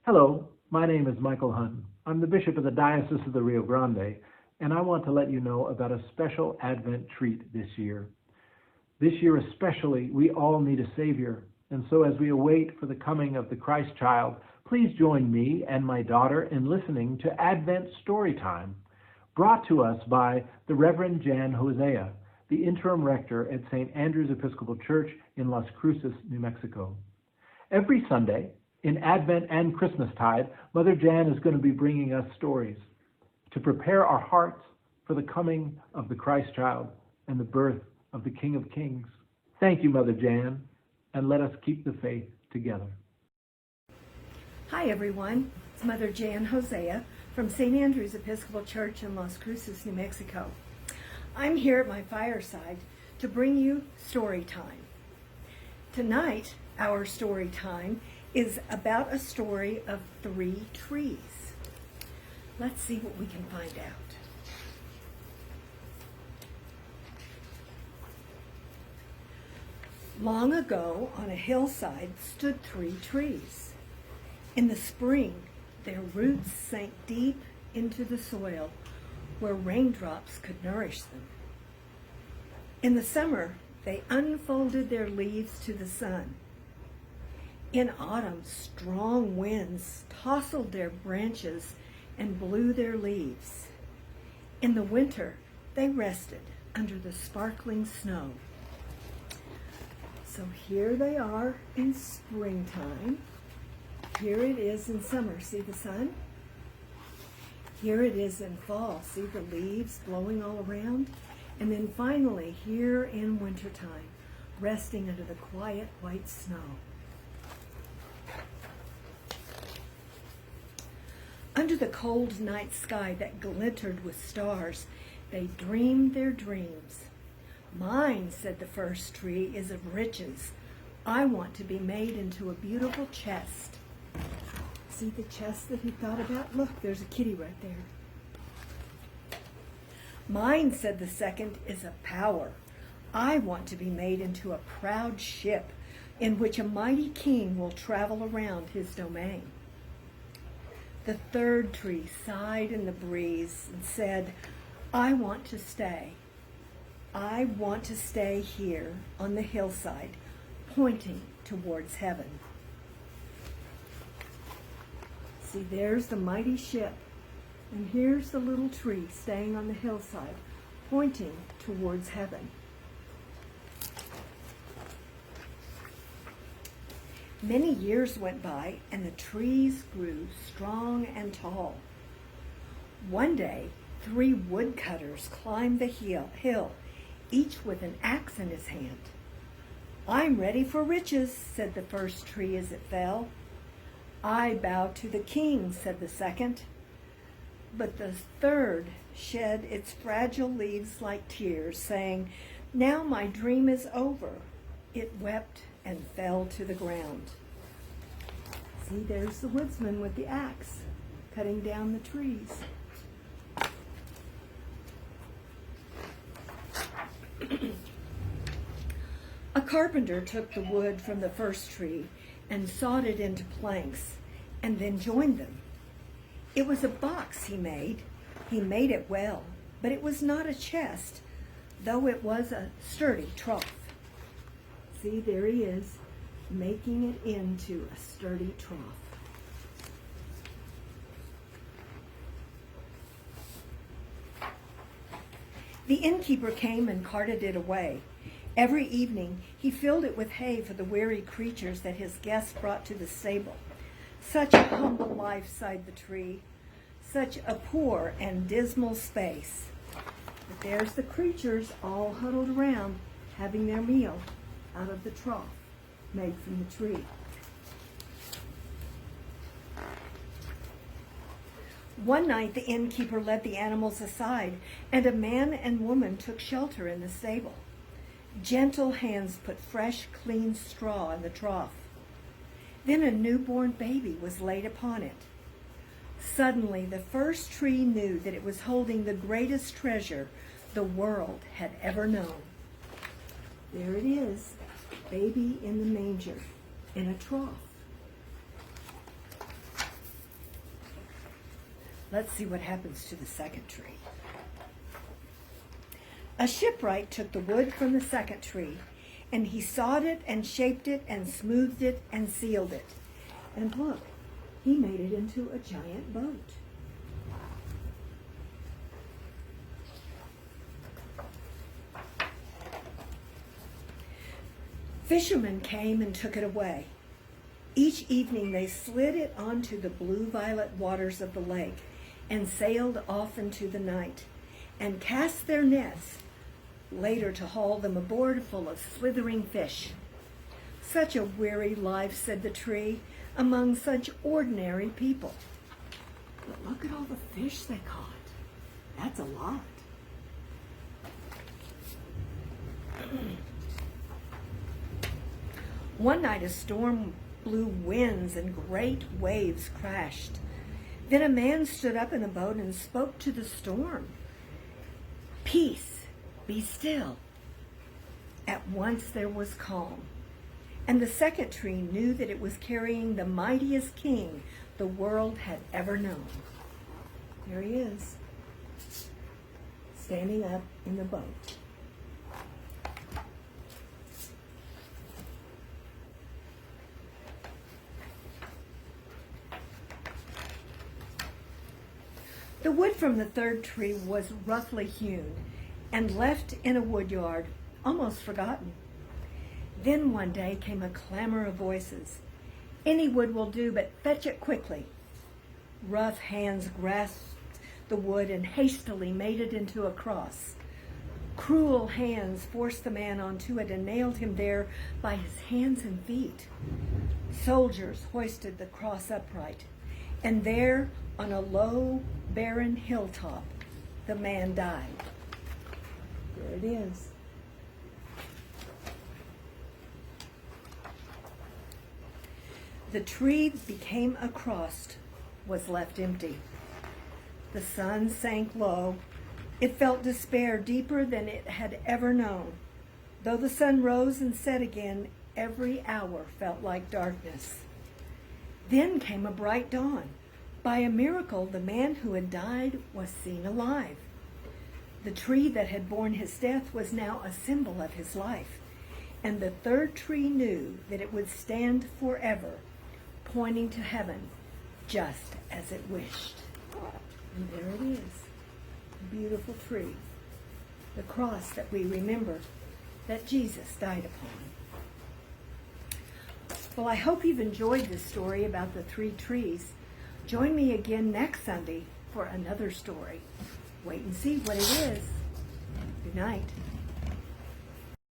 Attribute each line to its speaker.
Speaker 1: Hello, my name is Michael Hunn. I'm the Bishop of the Diocese of the Rio Grande, and I want to let you know about a special Advent treat this year. This year especially, we all need a Savior, and so as we await for the coming of the Christ child, please join me and my daughter in listening to Advent Storytime, brought to us by the Reverend Jan Hosea, the interim rector at St. Andrew's Episcopal Church in Las Cruces, New Mexico. Every Sunday, in Advent and Christmastide, Mother Jan is going to be bringing us stories to prepare our hearts for the coming of the Christ child and the birth of the King of Kings. Thank you, Mother Jan, and let us keep the faith together.
Speaker 2: Hi, everyone. It's Mother Jan Hosea from St. Andrew's Episcopal Church in Las Cruces, New Mexico. I'm here at my fireside to bring you story time. Tonight, our story time is about a story of 3 trees. Let's see what we can find out. Long ago, on a hillside stood 3 trees. In the spring, their roots sank deep into the soil where raindrops could nourish them. In the summer, they unfolded their leaves to the sun. In autumn, strong winds tousled their branches and blew their leaves. In the winter, they rested under the sparkling snow. So here they are in springtime. Here it is in summer. See the sun? Here it is in fall. See the leaves blowing all around? And then finally, here in wintertime, resting under the quiet white snow. Under the cold night sky that glittered with stars, they dreamed their dreams. Mine, said the first tree, is of riches. I want to be made into a beautiful chest. See the chest that he thought about? Look, there's a kitty right there. Mine, said the second, is of power. I want to be made into a proud ship in which a mighty king will travel around his domain. The third tree sighed in the breeze and said, I want to stay. I want to stay here on the hillside, pointing towards heaven. See, there's the mighty ship, and here's the little tree staying on the hillside, pointing towards heaven. Many years went by, and the trees grew strong and tall. One day, 3 woodcutters climbed the hill, each with an axe in his hand. I'm ready for riches, said the first tree as it fell. I bow to the king, said the second. But the third shed its fragile leaves like tears, saying, now my dream is over. It wept and fell to the ground. See, there's the woodsman with the axe, cutting down the trees. A carpenter took the wood from the first tree and sawed it into planks, and then joined them. It was a box he made. He made it well, but it was not a chest, though it was a sturdy trough. See, there he is, making it into a sturdy trough. The innkeeper came and carted it away. Every evening, he filled it with hay for the weary creatures that his guests brought to the stable. Such a humble life, sighed the tree. Such a poor and dismal space. But there's the creatures all huddled around, having their meal out of the trough made from the tree. One night the innkeeper led the animals aside, and a man and woman took shelter in the stable. Gentle hands put fresh, clean straw in the trough. Then a newborn baby was laid upon it. Suddenly the first tree knew that it was holding the greatest treasure the world had ever known. There it is, baby in the manger, in a trough. Let's see what happens to the second tree. A shipwright took the wood from the second tree, and he sawed it and shaped it and smoothed it and sealed it. And look, he made it into a giant boat. Fishermen came and took it away. Each evening they slid it onto the blue-violet waters of the lake and sailed off into the night and cast their nets, later to haul them aboard full of slithering fish. Such a weary life, said the tree, among such ordinary people. But look at all the fish they caught. That's a lot. One night a storm blew winds and great waves crashed. Then a man stood up in a boat and spoke to the storm. Peace, be still. At once there was calm. And the second tree knew that it was carrying the mightiest king the world had ever known. There he is, standing up in the boat. The wood from the third tree was roughly hewn and left in a woodyard, almost forgotten. Then one day came a clamor of voices. Any wood will do, but fetch it quickly. Rough hands grasped the wood and hastily made it into a cross. Cruel hands forced the man onto it and nailed him there by his hands and feet. Soldiers hoisted the cross upright, and there, on a low, barren hilltop, the man died. There it is. The tree became a cross, was left empty. The sun sank low. It felt despair deeper than it had ever known. Though the sun rose and set again, every hour felt like darkness. Then came a bright dawn. By a miracle, the man who had died was seen alive. The tree that had borne his death was now a symbol of his life. And the third tree knew that it would stand forever, pointing to heaven, just as it wished. And there it is, a beautiful tree, the cross that we remember that Jesus died upon. Well, I hope you've enjoyed this story about the three trees. Join me again next Sunday for another story. Wait and see what it is. Good night.